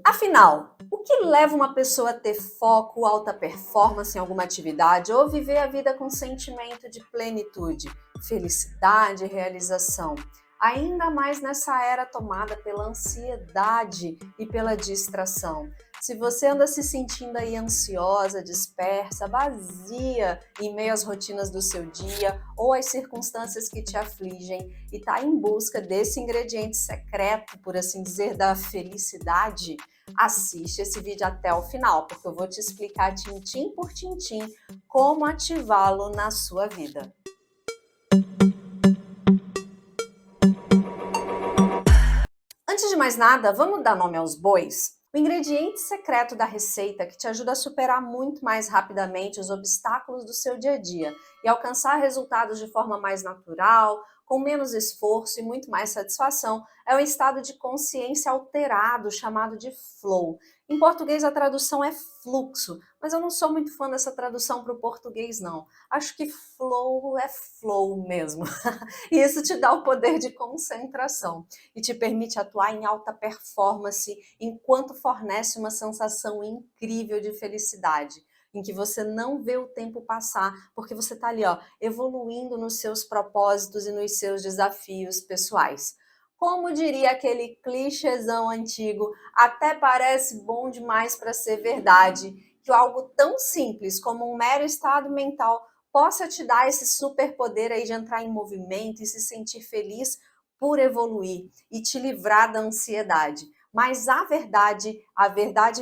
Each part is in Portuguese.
Afinal, o que leva uma pessoa a ter foco, alta performance em alguma atividade ou viver a vida com sentimento de plenitude, felicidade e realização? Ainda mais nessa era tomada pela ansiedade e pela distração. Se você anda se sentindo aí ansiosa, dispersa, vazia em meio às rotinas do seu dia ou às circunstâncias que te afligem e está em busca desse ingrediente secreto, por assim dizer, da felicidade, assiste esse vídeo até o final, porque eu vou te explicar tintim por tintim como ativá-lo na sua vida. Antes de mais nada, vamos dar nome aos bois? O ingrediente secreto da receita que te ajuda a superar muito mais rapidamente os obstáculos do seu dia a dia e alcançar resultados de forma mais natural, com menos esforço e muito mais satisfação, é o estado de consciência alterado, chamado de flow. Em português a tradução é fluxo, mas eu não sou muito fã dessa tradução para o português não. Acho que flow é flow mesmo. E isso te dá o poder de concentração e te permite atuar em alta performance enquanto fornece uma sensação incrível de felicidade, em que você não vê o tempo passar, porque você está ali, ó, evoluindo nos seus propósitos e nos seus desafios pessoais. Como diria aquele clichêzão antigo, até parece bom demais para ser verdade, que algo tão simples como um mero estado mental possa te dar esse superpoder aí de entrar em movimento e se sentir feliz por evoluir e te livrar da ansiedade. Mas a verdade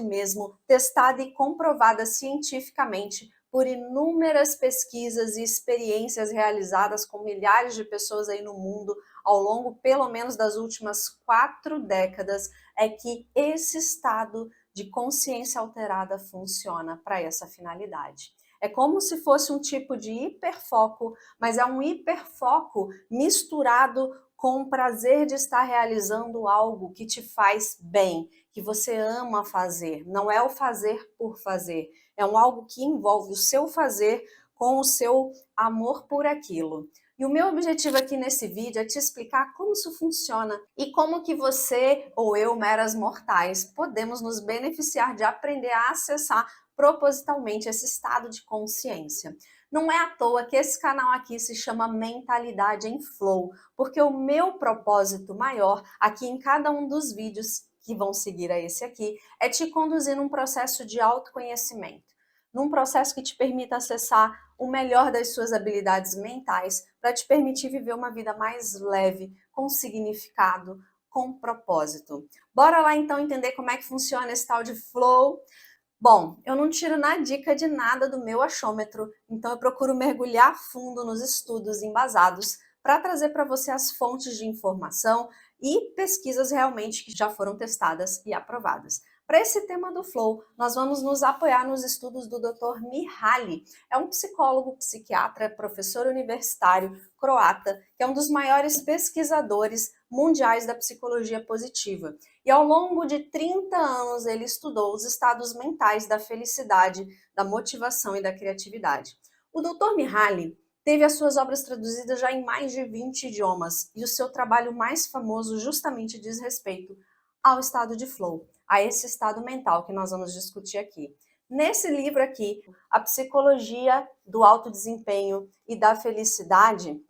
mesmo, testada e comprovada cientificamente por inúmeras pesquisas e experiências realizadas com milhares de pessoas aí no mundo ao longo, pelo menos, das últimas 4 décadas, é que esse estado de consciência alterada funciona para essa finalidade. É como se fosse um tipo de hiperfoco, mas é um hiperfoco misturado com o prazer de estar realizando algo que te faz bem, que você ama fazer. Não é o fazer por fazer, é algo que envolve o seu fazer com o seu amor por aquilo. E o meu objetivo aqui nesse vídeo é te explicar como isso funciona e como que você ou eu, meras mortais, podemos nos beneficiar de aprender a acessar propositalmente esse estado de consciência. Não é à toa que esse canal aqui se chama Mentalidade em Flow, porque o meu propósito maior aqui em cada um dos vídeos que vão seguir a esse aqui é te conduzir num processo de autoconhecimento, num processo que te permita acessar o melhor das suas habilidades mentais para te permitir viver uma vida mais leve, com significado, com propósito. Bora lá então entender como é que funciona esse tal de flow? Bom, eu não tiro na dica de nada do meu achômetro, então eu procuro mergulhar fundo nos estudos embasados para trazer para você as fontes de informação e pesquisas realmente que já foram testadas e aprovadas. Para esse tema do flow, nós vamos nos apoiar nos estudos do Dr. Mihaly. É um psicólogo, psiquiatra, professor universitário croata, que é um dos maiores pesquisadores mundiais da psicologia positiva. E ao longo de 30 anos ele estudou os estados mentais da felicidade, da motivação e da criatividade. O Dr. Mihaly teve as suas obras traduzidas já em mais de 20 idiomas e o seu trabalho mais famoso justamente diz respeito ao estado de flow, a esse estado mental que nós vamos discutir aqui. Nesse livro aqui, A Psicologia do Alto Desempenho e da Felicidade,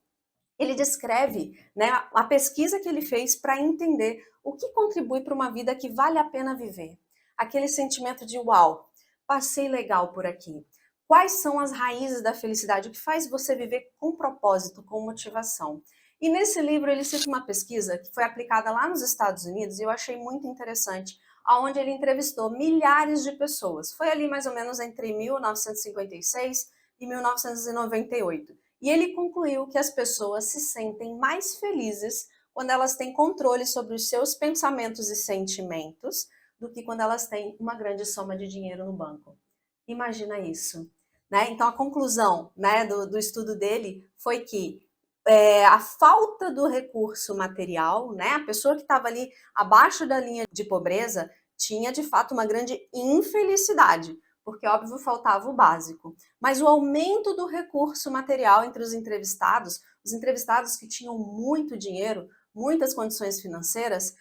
ele descreve, né, a pesquisa que ele fez para entender o que contribui para uma vida que vale a pena viver. Aquele sentimento de uau, passei legal por aqui. Quais são as raízes da felicidade? O que faz você viver com propósito, com motivação? E nesse livro ele cita uma pesquisa que foi aplicada lá nos Estados Unidos e eu achei muito interessante, onde ele entrevistou milhares de pessoas. Foi ali mais ou menos entre 1956 e 1998. E ele concluiu que as pessoas se sentem mais felizes quando elas têm controle sobre os seus pensamentos e sentimentos do que quando elas têm uma grande soma de dinheiro no banco. Imagina isso, né? Então a conclusão, né, do estudo dele foi que a falta do recurso material, né, a pessoa que estava ali abaixo da linha de pobreza tinha de fato uma grande infelicidade, porque óbvio faltava o básico. Mas o aumento do recurso material entre os entrevistados que tinham muito dinheiro, muitas condições financeiras,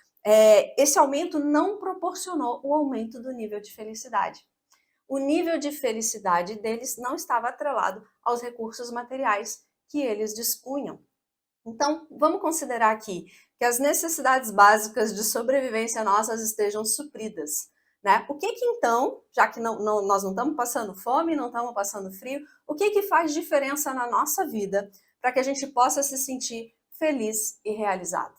esse aumento não proporcionou o aumento do nível de felicidade. O nível de felicidade deles não estava atrelado aos recursos materiais que eles dispunham. Então, vamos considerar aqui que as necessidades básicas de sobrevivência nossas estejam supridas, né? O que então, já que nós não estamos passando fome, não estamos passando frio, o que faz diferença na nossa vida para que a gente possa se sentir feliz e realizado?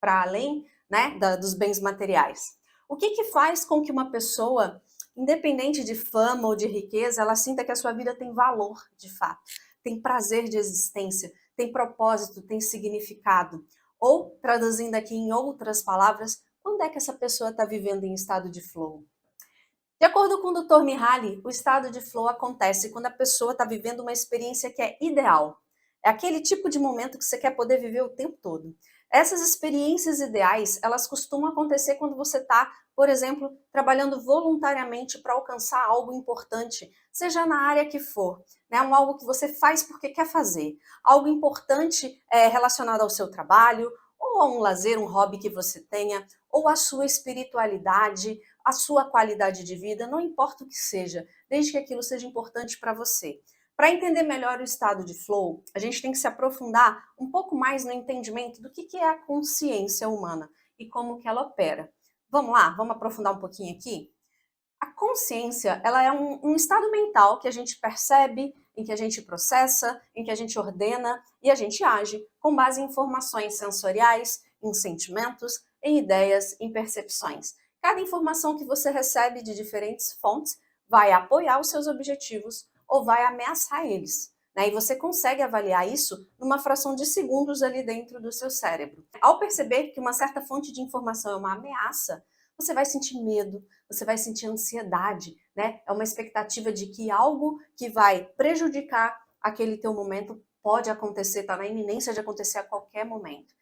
Para além, né, dos bens materiais. O que faz com que uma pessoa, independente de fama ou de riqueza, ela sinta que a sua vida tem valor, de fato, tem prazer de existência, tem propósito, tem significado? Ou, traduzindo aqui em outras palavras, quando é que essa pessoa está vivendo em estado de flow? De acordo com o Dr. Mihaly, o estado de flow acontece quando a pessoa está vivendo uma experiência que é ideal. É aquele tipo de momento que você quer poder viver o tempo todo. Essas experiências ideais, elas costumam acontecer quando você está, por exemplo, trabalhando voluntariamente para alcançar algo importante, seja na área que for, né? Algo que você faz porque quer fazer. Algo importante relacionado ao seu trabalho, ou a um lazer, um hobby que você tenha, ou a sua espiritualidade, a sua qualidade de vida, não importa o que seja, desde que aquilo seja importante para você. Para entender melhor o estado de flow, a gente tem que se aprofundar um pouco mais no entendimento do que é a consciência humana e como que ela opera. Vamos lá? Vamos aprofundar um pouquinho aqui? A consciência, ela é um estado mental que a gente percebe, em que a gente processa, em que a gente ordena e a gente age com base em informações sensoriais, em sentimentos, em ideias, em percepções. Cada informação que você recebe de diferentes fontes vai apoiar os seus objetivos ou vai ameaçar eles, né? E você consegue avaliar isso numa fração de segundos ali dentro do seu cérebro. Ao perceber que uma certa fonte de informação é uma ameaça, você vai sentir medo, você vai sentir ansiedade, né? É uma expectativa de que algo que vai prejudicar aquele teu momento pode acontecer, está na iminência de acontecer a qualquer momento.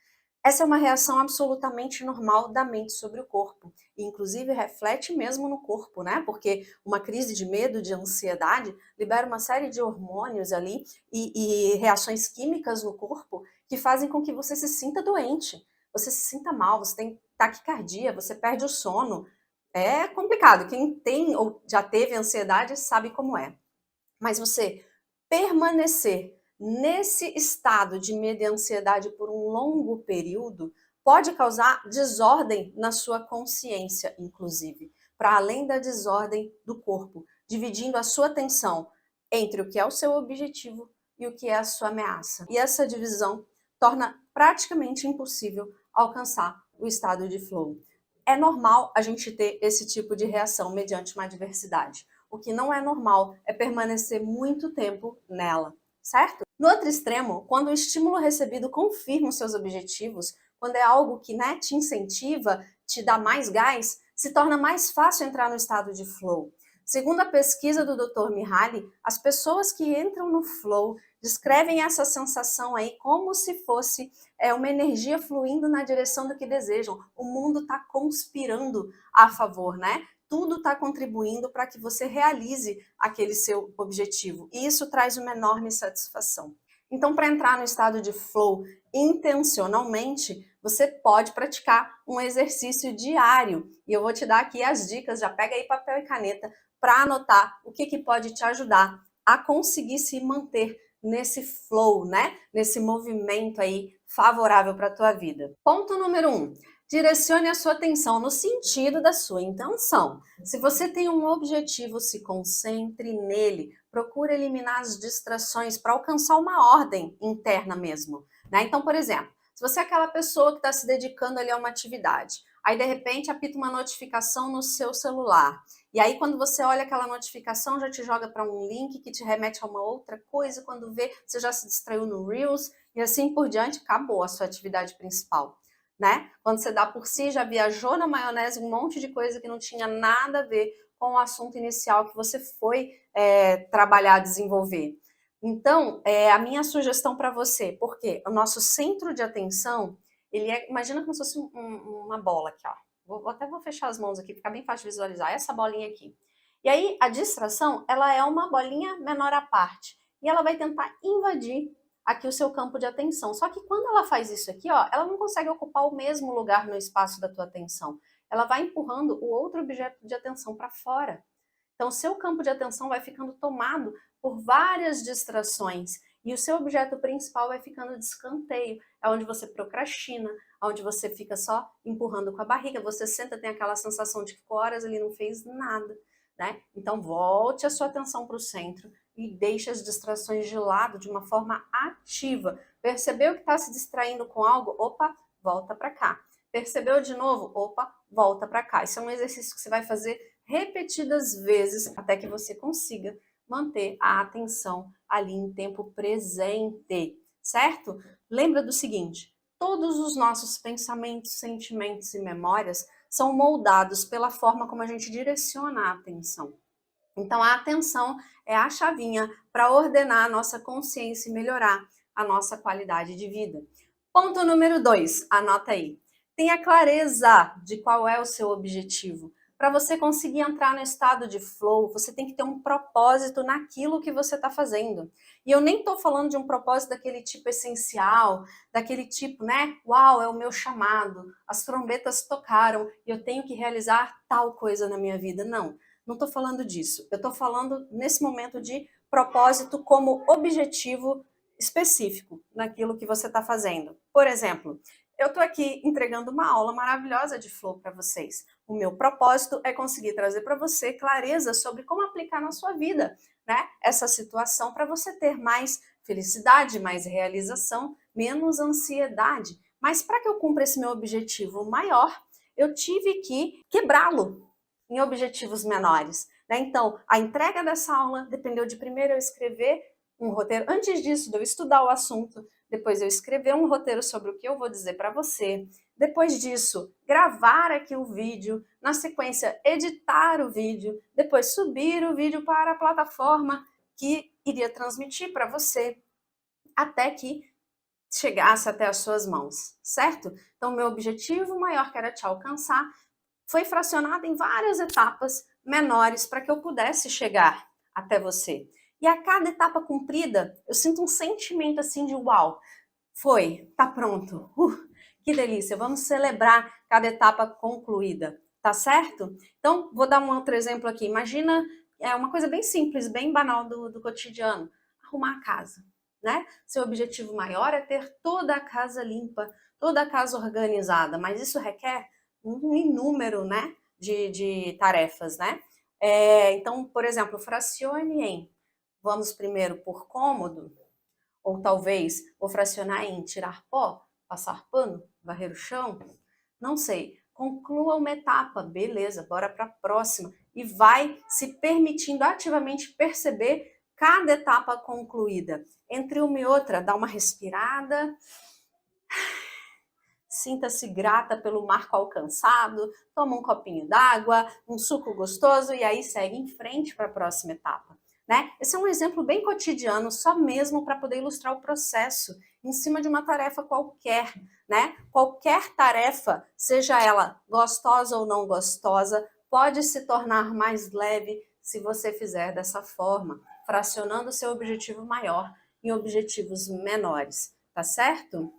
Essa é uma reação absolutamente normal da mente sobre o corpo, e inclusive reflete mesmo no corpo, né? Porque uma crise de medo, de ansiedade, libera uma série de hormônios ali e reações químicas no corpo que fazem com que você se sinta doente, você se sinta mal, você tem taquicardia, você perde o sono. É complicado. Quem tem ou já teve ansiedade sabe como é. Mas você permanecer nesse estado de medo e ansiedade por um longo período pode causar desordem na sua consciência, inclusive, para além da desordem do corpo, dividindo a sua atenção entre o que é o seu objetivo e o que é a sua ameaça. E essa divisão torna praticamente impossível alcançar o estado de flow. É normal a gente ter esse tipo de reação mediante uma adversidade. O que não é normal é permanecer muito tempo nela, certo? No outro extremo, quando o estímulo recebido confirma os seus objetivos, quando é algo que, né, te incentiva, te dá mais gás, se torna mais fácil entrar no estado de flow. Segundo a pesquisa do Dr. Mihaly, as pessoas que entram no flow descrevem essa sensação aí como se fosse uma energia fluindo na direção do que desejam. O mundo está conspirando a favor, né? Tudo está contribuindo para que você realize aquele seu objetivo. E isso traz uma enorme satisfação. Então, para entrar no estado de flow intencionalmente, você pode praticar um exercício diário. E eu vou te dar aqui as dicas, já pega aí papel e caneta para anotar o que pode te ajudar a conseguir se manter nesse flow, né? Nesse movimento aí favorável para a tua vida. Ponto número 1. Direcione a sua atenção no sentido da sua intenção. Se você tem um objetivo, se concentre nele. Procure eliminar as distrações para alcançar uma ordem interna mesmo, né? Então, por exemplo, se você é aquela pessoa que está se dedicando ali a uma atividade, aí de repente apita uma notificação no seu celular, e aí quando você olha aquela notificação já te joga para um link que te remete a uma outra coisa, quando vê, você já se distraiu no Reels, e assim por diante, acabou a sua atividade principal, né? Quando você dá por si, já viajou na maionese um monte de coisa que não tinha nada a ver com o assunto inicial que você foi trabalhar, desenvolver. Então, a minha sugestão para você, porque o nosso centro de atenção, ele imagina como se fosse uma bola aqui, ó. Até vou fechar as mãos aqui, fica bem fácil de visualizar, essa bolinha aqui. E aí, a distração, ela é uma bolinha menor à parte, e ela vai tentar invadir aqui o seu campo de atenção. Só que quando ela faz isso aqui, ó, ela não consegue ocupar o mesmo lugar no espaço da tua atenção. Ela vai empurrando o outro objeto de atenção para fora. Então, o seu campo de atenção vai ficando tomado por várias distrações e o seu objeto principal vai ficando de escanteio. É onde você procrastina, onde você fica só empurrando com a barriga, você senta, tem aquela sensação de que ficou horas ali não fez nada, né? Então, volte a sua atenção para o centro e deixe as distrações de lado de uma forma ativa. Percebeu que está se distraindo com algo? Opa, volta para cá. Percebeu de novo? Opa, volta para cá. Isso é um exercício que você vai fazer repetidas vezes até que você consiga manter a atenção ali em tempo presente, certo? Lembra do seguinte, todos os nossos pensamentos, sentimentos e memórias são moldados pela forma como a gente direciona a atenção. Então, a atenção é a chavinha para ordenar a nossa consciência e melhorar a nossa qualidade de vida. Ponto número 2, anota aí. Tenha clareza de qual é o seu objetivo. Para você conseguir entrar no estado de flow, você tem que ter um propósito naquilo que você está fazendo. E eu nem estou falando de um propósito daquele tipo essencial, daquele tipo, né? Uau, é o meu chamado, as trombetas tocaram e eu tenho que realizar tal coisa na minha vida. Não, não estou falando disso. Eu estou falando nesse momento de propósito como objetivo específico naquilo que você está fazendo. Por exemplo, eu estou aqui entregando uma aula maravilhosa de flow para vocês. O meu propósito é conseguir trazer para você clareza sobre como aplicar na sua vida, né? Essa situação para você ter mais felicidade, mais realização, menos ansiedade. Mas para que eu cumpra esse meu objetivo maior, eu tive que quebrá-lo em objetivos menores, né? Então, a entrega dessa aula dependeu de primeiro eu escrever um roteiro. Antes disso, de eu estudar o assunto, depois eu escrever um roteiro sobre o que eu vou dizer para você. Depois disso, gravar aqui o vídeo, na sequência, editar o vídeo, depois subir o vídeo para a plataforma que iria transmitir para você, até que chegasse até as suas mãos, certo? Então, meu objetivo maior, que era te alcançar, foi fracionado em várias etapas menores para que eu pudesse chegar até você. E a cada etapa cumprida, eu sinto um sentimento assim de uau, foi, tá pronto. Que delícia, vamos celebrar cada etapa concluída, tá certo? Então, vou dar um outro exemplo aqui. Imagina, é uma coisa bem simples, bem banal do cotidiano, arrumar a casa, né? Seu objetivo maior é ter toda a casa limpa, toda a casa organizada, mas isso requer um inúmero, né, de tarefas, né? Então, por exemplo, fracione em, vamos primeiro por cômodo, ou talvez vou fracionar em tirar pó, passar pano, varrer o chão, não sei. Conclua uma etapa, beleza, bora para a próxima. E vai se permitindo ativamente perceber cada etapa concluída. Entre uma e outra, dá uma respirada, sinta-se grata pelo marco alcançado, toma um copinho d'água, um suco gostoso e aí segue em frente para a próxima etapa, né? Esse é um exemplo bem cotidiano, só mesmo para poder ilustrar o processo em cima de uma tarefa qualquer, né? Qualquer tarefa, seja ela gostosa ou não gostosa, pode se tornar mais leve se você fizer dessa forma, fracionando seu objetivo maior em objetivos menores, tá certo?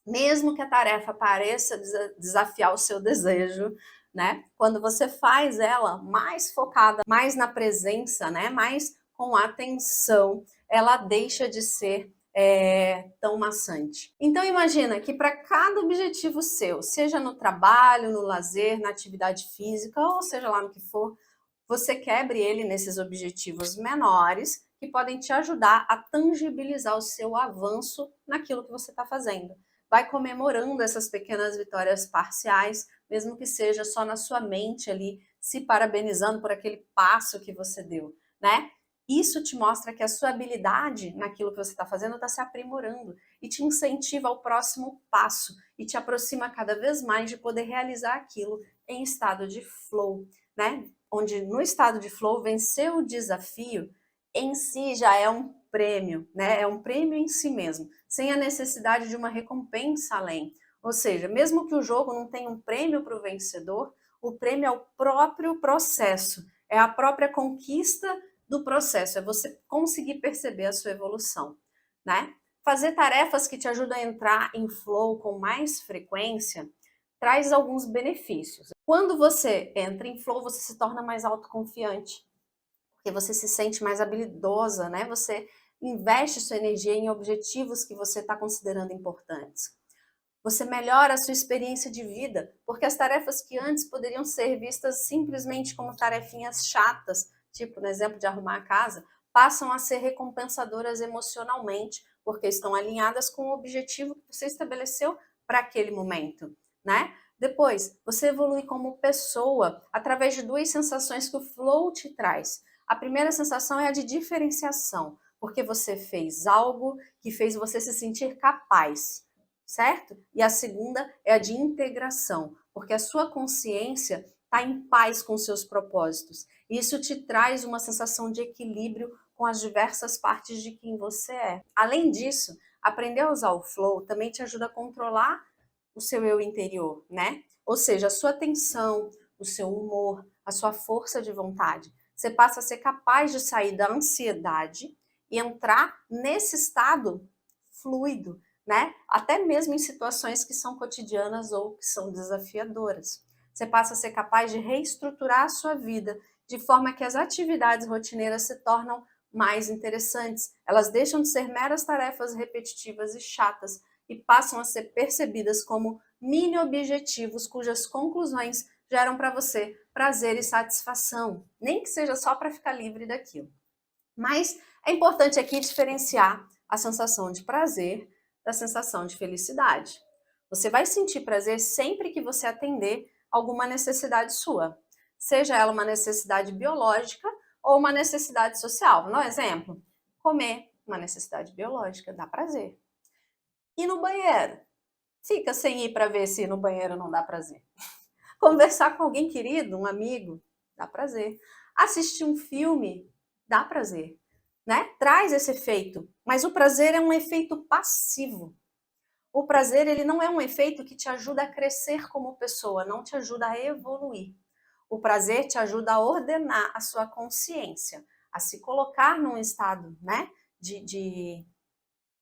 Mesmo que a tarefa pareça desafiar o seu desejo, né? Quando você faz ela mais focada, mais na presença, né? Mais com atenção, ela deixa de ser tão maçante. Então imagina que para cada objetivo seu, seja no trabalho, no lazer, na atividade física, ou seja lá no que for, você quebre ele nesses objetivos menores que podem te ajudar a tangibilizar o seu avanço naquilo que você está fazendo. Vai comemorando essas pequenas vitórias parciais, mesmo que seja só na sua mente ali, se parabenizando por aquele passo que você deu, né? Isso te mostra que a sua habilidade naquilo que você está fazendo está se aprimorando e te incentiva ao próximo passo e te aproxima cada vez mais de poder realizar aquilo em estado de flow, né? Onde no estado de flow, vencer o desafio em si já é um prêmio, né? É um prêmio em si mesmo, sem a necessidade de uma recompensa além. Ou seja, mesmo que o jogo não tenha um prêmio para o vencedor, o prêmio é o próprio processo, é a própria conquista do processo, é você conseguir perceber a sua evolução, né? Fazer tarefas que te ajudam a entrar em flow com mais frequência traz alguns benefícios. Quando você entra em flow, você se torna mais autoconfiante, porque você se sente mais habilidosa, né? Você investe sua energia em objetivos que você está considerando importantes. Você melhora a sua experiência de vida, porque as tarefas que antes poderiam ser vistas simplesmente como tarefinhas chatas, tipo no exemplo de arrumar a casa, passam a ser recompensadoras emocionalmente, porque estão alinhadas com o objetivo que você estabeleceu para aquele momento, né? Depois, você evolui como pessoa através de duas sensações que o flow te traz. A primeira sensação é a de diferenciação, porque você fez algo que fez você se sentir capaz, certo? E a segunda é a de integração, porque a sua consciência está em paz com seus propósitos. E isso te traz uma sensação de equilíbrio com as diversas partes de quem você é. Além disso, aprender a usar o flow também te ajuda a controlar o seu eu interior, né? Ou seja, a sua atenção, o seu humor, a sua força de vontade. Você passa a ser capaz de sair da ansiedade e entrar nesse estado fluido, né? Até mesmo em situações que são cotidianas ou que são desafiadoras. Você passa a ser capaz de reestruturar a sua vida de forma que as atividades rotineiras se tornam mais interessantes. Elas deixam de ser meras tarefas repetitivas e chatas e passam a ser percebidas como mini objetivos cujas conclusões geram para você prazer e satisfação, nem que seja só para ficar livre daquilo. Mas é importante aqui diferenciar a sensação de prazer da sensação de felicidade. Você vai sentir prazer sempre que você atender alguma necessidade sua, seja ela uma necessidade biológica ou uma necessidade social. No exemplo, comer, uma necessidade biológica, dá prazer. E no banheiro? Fica sem ir para ver se no banheiro não dá prazer. Conversar com alguém querido, um amigo, dá prazer. Assistir um filme, dá prazer, né? Traz esse efeito, mas o prazer é um efeito passivo. O prazer, ele não é um efeito que te ajuda a crescer como pessoa, não te ajuda a evoluir. O prazer te ajuda a ordenar a sua consciência, a se colocar num estado, né, de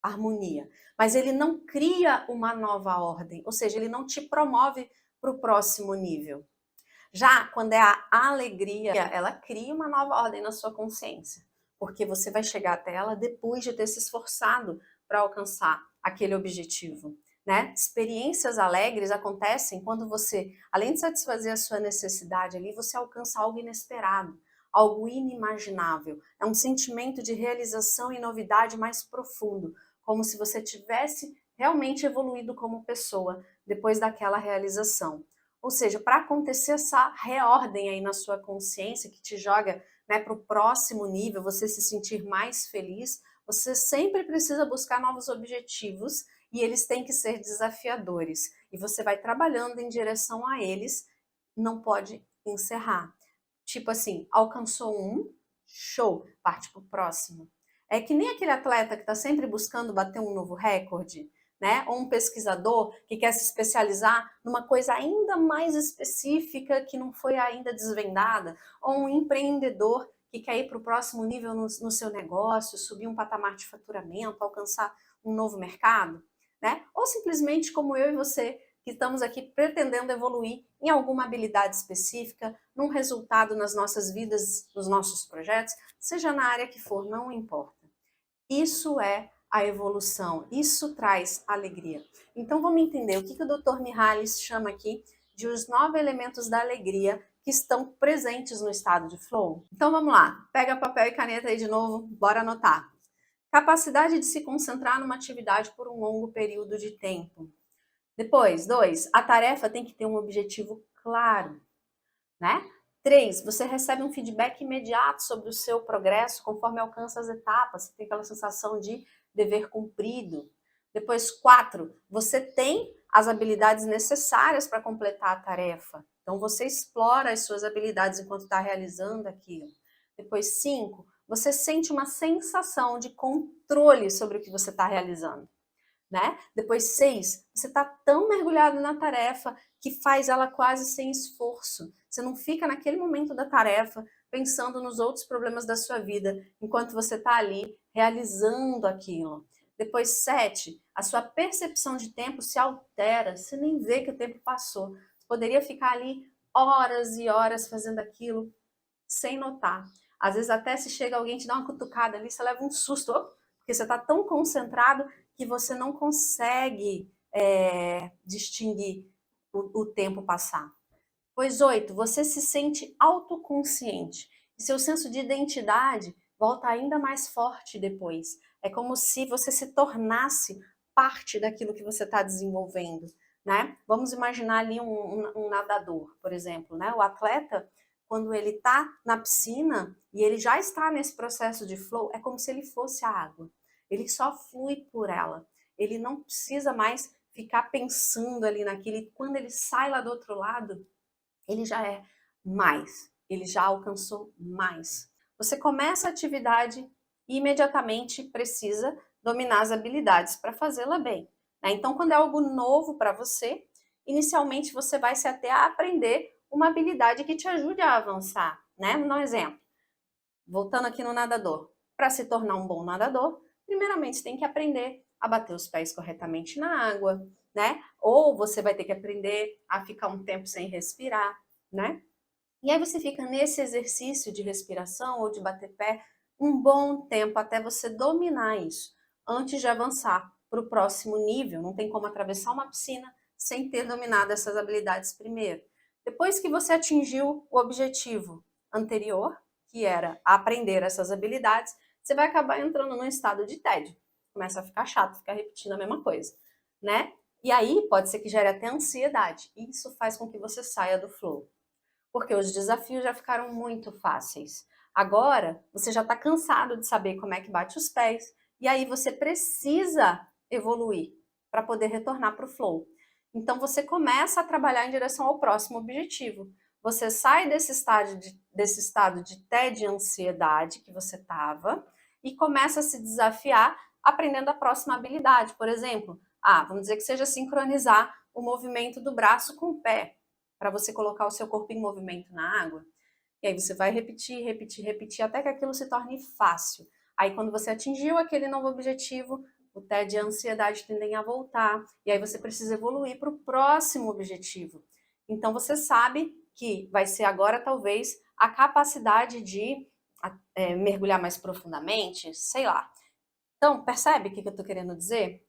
harmonia. Mas ele não cria uma nova ordem, ou seja, ele não te promove para o próximo nível. Já quando é a alegria, ela cria uma nova ordem na sua consciência, porque você vai chegar até ela depois de ter se esforçado para alcançar aquele objetivo, né? Experiências alegres acontecem quando você, além de satisfazer a sua necessidade ali, você alcança algo inesperado, algo inimaginável. É um sentimento de realização e novidade mais profundo, como se você tivesse realmente evoluído como pessoa depois daquela realização. Ou seja, para acontecer essa reordem aí na sua consciência que te joga, né, para o próximo nível, você se sentir mais feliz, você sempre precisa buscar novos objetivos e eles têm que ser desafiadores. E você vai trabalhando em direção a eles, não pode encerrar. Tipo assim, alcançou um, show, parte para o próximo. É que nem aquele atleta que está sempre buscando bater um novo recorde, né? Ou um pesquisador que quer se especializar numa coisa ainda mais específica que não foi ainda desvendada, ou um empreendedor que quer ir para o próximo nível no seu negócio, subir um patamar de faturamento, alcançar um novo mercado, né? Ou simplesmente como eu e você, que estamos aqui pretendendo evoluir em alguma habilidade específica, num resultado nas nossas vidas, nos nossos projetos, seja na área que for, não importa. Isso é a evolução, isso traz alegria. Então vamos entender o que o Dr. Mihaly chama aqui de os 9 elementos da alegria que estão presentes no estado de flow. Então vamos lá, pega papel e caneta aí de novo, bora anotar. Capacidade de se concentrar numa atividade por um longo período de tempo. Depois, 2, a tarefa tem que ter um objetivo claro, né? 3, você recebe um feedback imediato sobre o seu progresso conforme alcança as etapas, você tem aquela sensação de dever cumprido. Depois, 4, você tem as habilidades necessárias para completar a tarefa. Então, você explora as suas habilidades enquanto está realizando aquilo. Depois, 5, você sente uma sensação de controle sobre o que você está realizando, né? Depois, 6, você está tão mergulhado na tarefa que faz ela quase sem esforço. Você não fica naquele momento da tarefa pensando nos outros problemas da sua vida, enquanto você está ali realizando aquilo. Depois 7, a sua percepção de tempo se altera, você nem vê que o tempo passou. Você poderia ficar ali horas e horas fazendo aquilo sem notar. Às vezes até se chega alguém te dá uma cutucada ali, você leva um susto, porque você está tão concentrado que você não consegue distinguir o tempo passar. Pois 8, você se sente autoconsciente. E seu senso de identidade volta ainda mais forte depois. É como se você se tornasse parte daquilo que você está desenvolvendo, né? Vamos imaginar ali um nadador, por exemplo, né? O atleta, quando ele está na piscina e ele já está nesse processo de flow, é como se ele fosse a água. Ele só flui por ela. Ele não precisa mais ficar pensando ali naquilo. E quando ele sai lá do outro lado, ele já é mais, ele já alcançou mais. Você começa a atividade e imediatamente precisa dominar as habilidades para fazê-la bem, né? Então, quando é algo novo para você, inicialmente você vai se ater a aprender uma habilidade que te ajude a avançar, né? Vou dar um exemplo. Voltando aqui no nadador. Para se tornar um bom nadador, primeiramente você tem que aprender a bater os pés corretamente na água, né? Ou você vai ter que aprender a ficar um tempo sem respirar, né? E aí você fica nesse exercício de respiração ou de bater pé um bom tempo até você dominar isso, antes de avançar para o próximo nível. Não tem como atravessar uma piscina sem ter dominado essas habilidades primeiro. Depois que você atingiu o objetivo anterior, que era aprender essas habilidades, você vai acabar entrando num estado de tédio. Começa a ficar chato, ficar repetindo a mesma coisa, né? E aí pode ser que gere até ansiedade. Isso faz com que você saia do flow, porque os desafios já ficaram muito fáceis. Agora, você já está cansado de saber como é que bate os pés, e aí você precisa evoluir para poder retornar para o flow. Então, você começa a trabalhar em direção ao próximo objetivo. Você sai desse estado de tédio e ansiedade que você estava e começa a se desafiar aprendendo a próxima habilidade. Por exemplo, vamos dizer que seja sincronizar o movimento do braço com o pé, para você colocar o seu corpo em movimento na água. E aí você vai repetir, repetir, repetir, até que aquilo se torne fácil. Aí quando você atingiu aquele novo objetivo, o tédio e a ansiedade tendem a voltar. E aí você precisa evoluir para o próximo objetivo. Então você sabe que vai ser agora, talvez, a capacidade de mergulhar mais profundamente, sei lá. Então, percebe o que eu estou querendo dizer?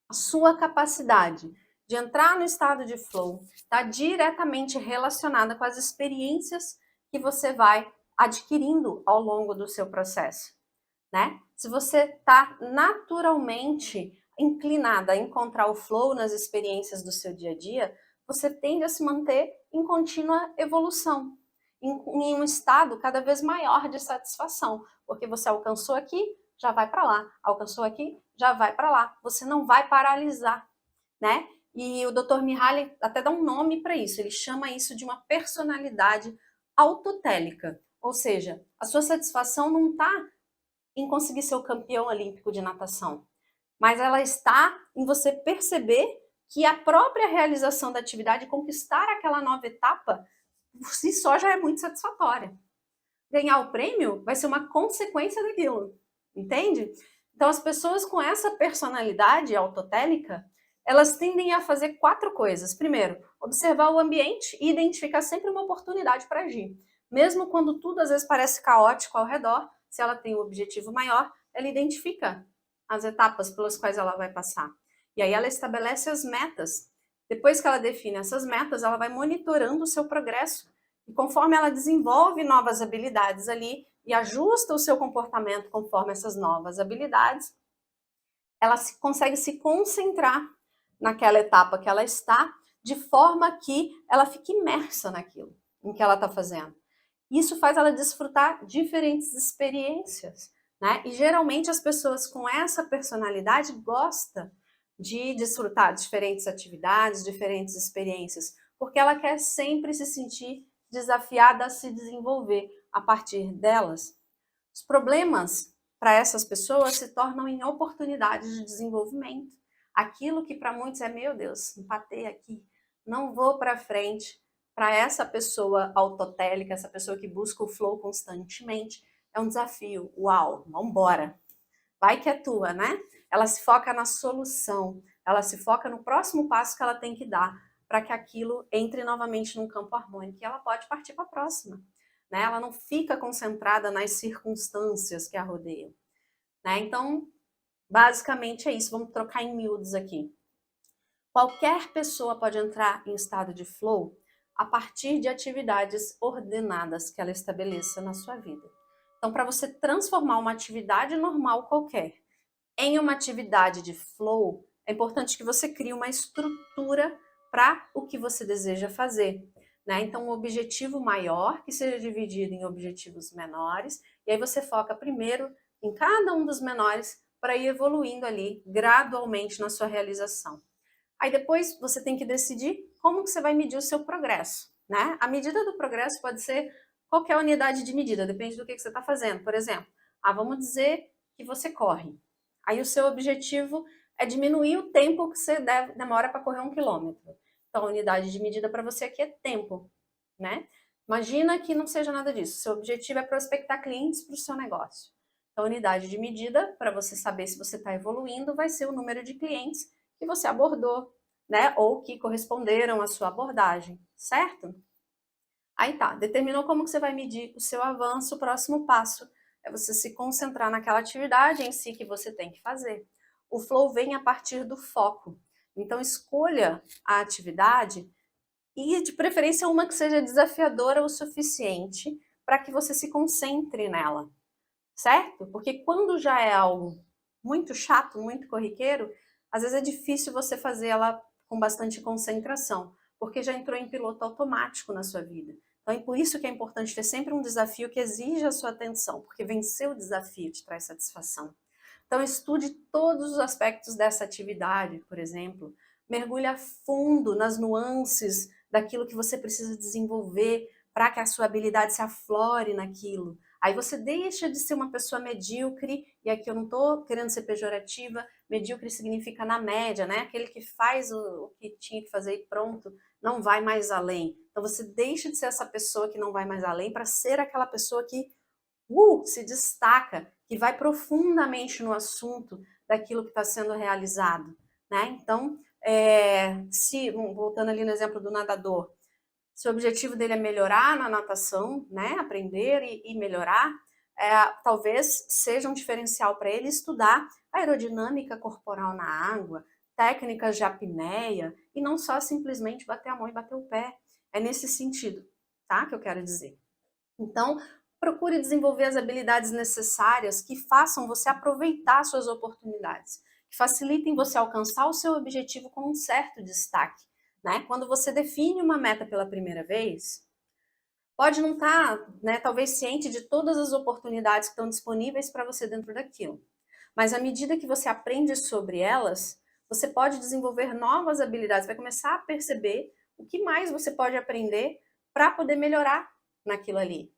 A sua capacidade de entrar no estado de flow está diretamente relacionada com as experiências que você vai adquirindo ao longo do seu processo, né? Se você está naturalmente inclinada a encontrar o flow nas experiências do seu dia a dia, você tende a se manter em contínua evolução, em um estado cada vez maior de satisfação, porque você alcançou aqui, já vai para lá, alcançou aqui, já vai para lá. Você não vai paralisar, né? E o Dr. Mihaly até dá um nome para isso, ele chama isso de uma personalidade autotélica, ou seja, a sua satisfação não está em conseguir ser o campeão olímpico de natação, mas ela está em você perceber que a própria realização da atividade, conquistar aquela nova etapa, por si só já é muito satisfatória. Ganhar o prêmio vai ser uma consequência daquilo, entende? Então, as pessoas com essa personalidade autotélica, elas tendem a fazer 4 coisas. Primeiro, observar o ambiente e identificar sempre uma oportunidade para agir. Mesmo quando tudo às vezes parece caótico ao redor, se ela tem um objetivo maior, ela identifica as etapas pelas quais ela vai passar. E aí ela estabelece as metas. Depois que ela define essas metas, ela vai monitorando o seu progresso. E conforme ela desenvolve novas habilidades ali e ajusta o seu comportamento conforme essas novas habilidades, ela consegue se concentrar naquela etapa que ela está, de forma que ela fique imersa naquilo, em que ela está fazendo. Isso faz ela desfrutar diferentes experiências, né? E geralmente as pessoas com essa personalidade gostam de desfrutar diferentes atividades, diferentes experiências, porque ela quer sempre se sentir desafiada a se desenvolver a partir delas. Os problemas para essas pessoas se tornam em oportunidades de desenvolvimento. Aquilo que para muitos é, meu Deus, empatei aqui, não vou para frente. Para essa pessoa autotélica, essa pessoa que busca o flow constantemente, é um desafio. Uau, vamos embora. vai que é tua, né? Ela se foca na solução, ela se foca no próximo passo que ela tem que dar para que aquilo entre novamente num campo harmônico e ela pode partir para a próxima, né? Ela não fica concentrada nas circunstâncias que a rodeiam, né? Então, basicamente é isso. Vamos trocar em miúdos aqui. Qualquer pessoa pode entrar em estado de flow a partir de atividades ordenadas que ela estabeleça na sua vida. Então, para você transformar uma atividade normal qualquer em uma atividade de flow, é importante que você crie uma estrutura para o que você deseja fazer, né? Então, um objetivo maior que seja dividido em objetivos menores, e aí você foca primeiro em cada um dos menores para ir evoluindo ali gradualmente na sua realização. Aí depois você tem que decidir como que você vai medir o seu progresso, né? A medida do progresso pode ser qualquer unidade de medida, depende do que você está fazendo. Por exemplo, vamos dizer que você corre. Aí o seu objetivo é diminuir o tempo que você demora para correr 1 quilômetro. Então a unidade de medida para você aqui é tempo, né? Imagina que não seja nada disso. Seu objetivo é prospectar clientes para o seu negócio. Então a unidade de medida para você saber se você está evoluindo vai ser o número de clientes que você abordou, né? Ou que corresponderam à sua abordagem, certo? Aí tá, determinou como que você vai medir o seu avanço, o próximo passo é você se concentrar naquela atividade em si que você tem que fazer. O flow vem a partir do foco. Então escolha a atividade e de preferência uma que seja desafiadora o suficiente para que você se concentre nela, certo? Porque quando já é algo muito chato, muito corriqueiro, às vezes é difícil você fazer ela com bastante concentração, porque já entrou em piloto automático na sua vida. Então é por isso que é importante ter sempre um desafio que exija a sua atenção, porque vencer o desafio te traz satisfação. Então estude todos os aspectos dessa atividade, por exemplo, mergulhe a fundo nas nuances daquilo que você precisa desenvolver para que a sua habilidade se aflore naquilo. Aí você deixa de ser uma pessoa medíocre, e aqui eu não estou querendo ser pejorativa, medíocre significa na média, né? Aquele que faz o que tinha que fazer e pronto, não vai mais além. Então você deixa de ser essa pessoa que não vai mais além para ser aquela pessoa que se destaca, que vai profundamente no assunto daquilo que está sendo realizado, né? Então, voltando ali no exemplo do nadador, se o objetivo dele é melhorar na natação, né, aprender e melhorar, talvez seja um diferencial para ele estudar aerodinâmica corporal na água, técnicas de apneia, e não só simplesmente bater a mão e bater o pé. É nesse sentido, tá, que eu quero dizer. Então, procure desenvolver as habilidades necessárias que façam você aproveitar suas oportunidades, que facilitem você alcançar o seu objetivo com um certo destaque, né? Quando você define uma meta pela primeira vez, pode não estar, né, talvez ciente de todas as oportunidades que estão disponíveis para você dentro daquilo. Mas à medida que você aprende sobre elas, você pode desenvolver novas habilidades, vai começar a perceber o que mais você pode aprender para poder melhorar naquilo ali,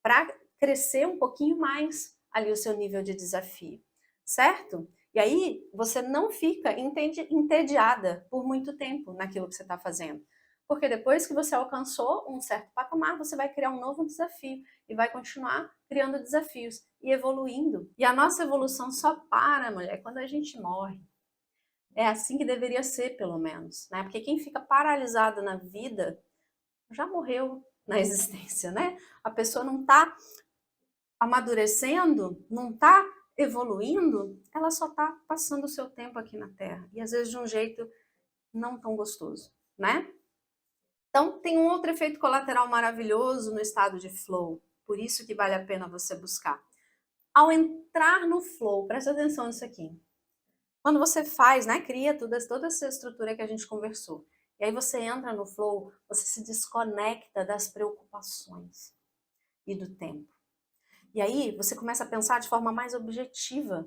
para crescer um pouquinho mais ali o seu nível de desafio, certo? E aí você não fica entediada por muito tempo naquilo que você está fazendo. Porque depois que você alcançou um certo patamar, você vai criar um novo desafio e vai continuar criando desafios e evoluindo. E a nossa evolução só para, mulher, quando a gente morre. É assim que deveria ser, pelo menos, né? Porque quem fica paralisado na vida já morreu na existência, né? A pessoa não está amadurecendo, não está evoluindo, ela só está passando o seu tempo aqui na Terra. E às vezes de um jeito não tão gostoso, né? Então, tem um outro efeito colateral maravilhoso no estado de flow, por isso que vale a pena você buscar. Ao entrar no flow, presta atenção nisso aqui. Quando você faz, né, cria toda essa estrutura que a gente conversou, e aí você entra no flow, você se desconecta das preocupações e do tempo. E aí você começa a pensar de forma mais objetiva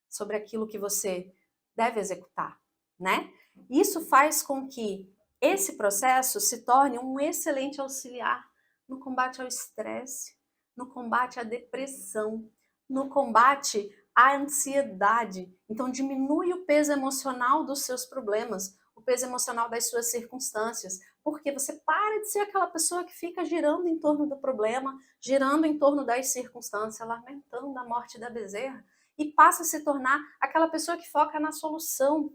sobre aquilo que você deve executar, né? Isso faz com que esse processo se torne um excelente auxiliar no combate ao estresse, no combate à depressão, no combate à ansiedade. Então diminui o peso emocional dos seus problemas, o peso emocional das suas circunstâncias, porque você para de ser aquela pessoa que fica girando em torno do problema, girando em torno das circunstâncias, lamentando a morte da bezerra, e passa a se tornar aquela pessoa que foca na solução,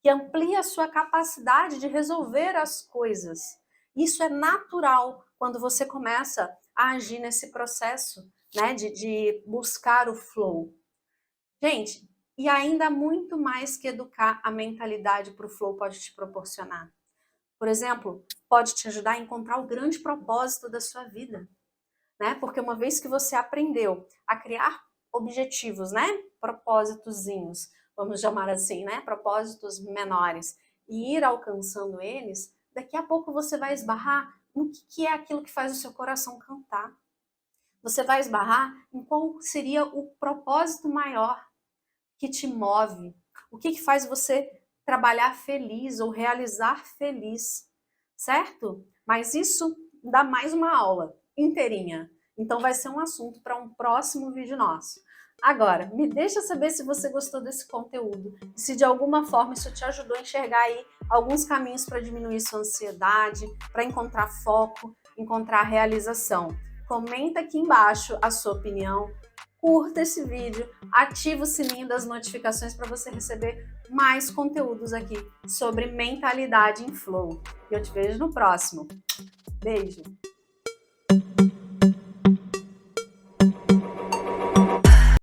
que amplia a sua capacidade de resolver as coisas. Isso é natural quando você começa a agir nesse processo, né, de buscar o flow. Gente, e ainda muito mais que educar a mentalidade para o flow pode te proporcionar. Por exemplo, pode te ajudar a encontrar o grande propósito da sua vida, né? Porque uma vez que você aprendeu a criar objetivos, né? Propósitozinhos, vamos chamar assim, né? Propósitos menores e ir alcançando eles, daqui a pouco você vai esbarrar no que é aquilo que faz o seu coração cantar. Você vai esbarrar em qual seria o propósito maior que te move, o que faz você trabalhar feliz ou realizar feliz, certo? Mas isso dá mais uma aula inteirinha. Então vai ser um assunto para um próximo vídeo nosso. Agora, me deixa saber se você gostou desse conteúdo e se de alguma forma isso te ajudou a enxergar aí alguns caminhos para diminuir sua ansiedade, para encontrar foco, encontrar realização. Comenta aqui embaixo a sua opinião, curta esse vídeo, ativa o sininho das notificações para você receber mais conteúdos aqui sobre mentalidade em flow. E eu te vejo no próximo. Beijo!